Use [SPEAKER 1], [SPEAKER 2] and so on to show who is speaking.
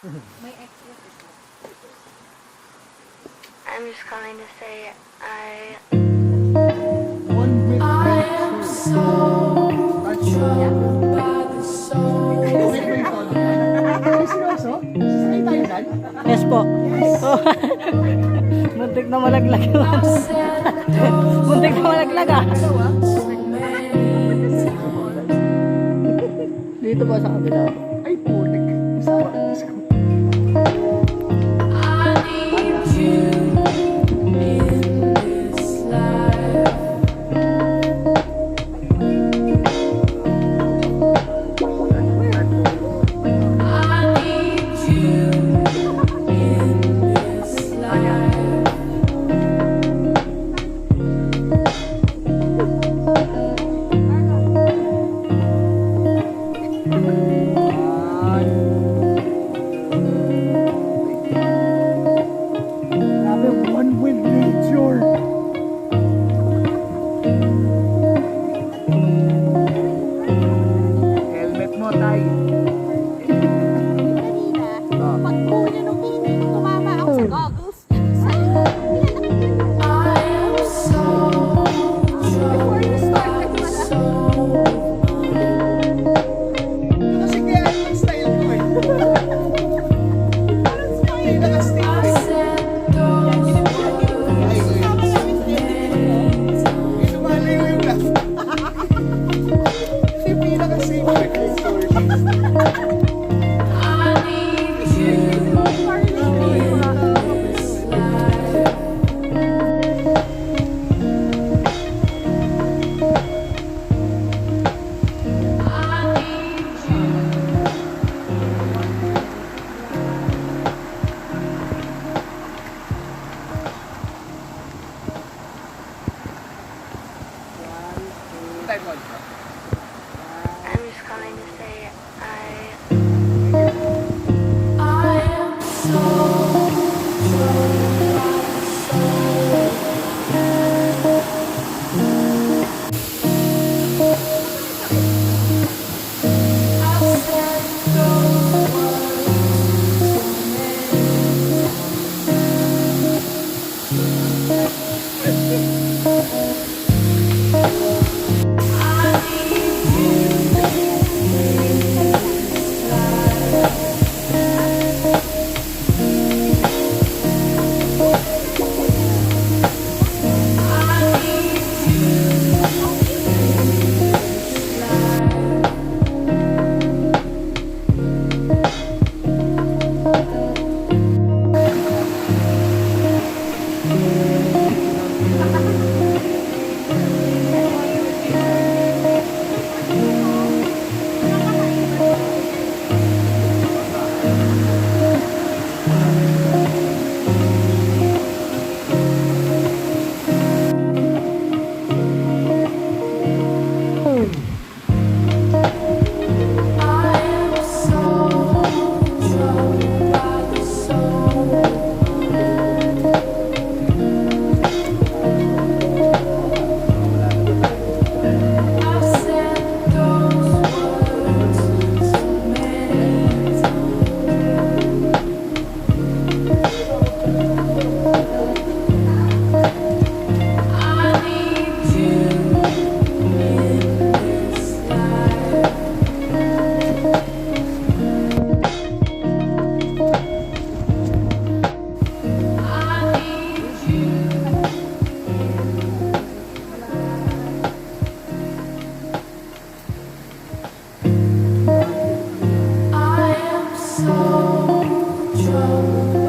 [SPEAKER 1] May extra ito.
[SPEAKER 2] I'm just calling to say I
[SPEAKER 3] am so troubled by the soul.
[SPEAKER 4] Yes po. Oh. Muntik na malaglag yun. Muntik na malaglag ah. Dito ba sa kabila? Ay, putik.
[SPEAKER 3] I need you in this life. I need you in this life.
[SPEAKER 4] Grabe, one with nature. Helmet mo, tay.
[SPEAKER 1] Pag huli nung init, tumama ako sa goggles.
[SPEAKER 3] I am so troubled by the soul.
[SPEAKER 4] Kasi kaya yung style ko eh. Parang style.
[SPEAKER 3] I said those words to me.
[SPEAKER 4] Lumalayo yung laugh. Kasi pinaka-safe.
[SPEAKER 3] I need you in this life. I need you.
[SPEAKER 2] I'm just calling to say I
[SPEAKER 3] I am so troubled by the soul. I said those words to me. I need you in this life. I need you in this life. I am so troubled by the soul. I've said those words so many times. I need you in this life. I need you. I am so troubled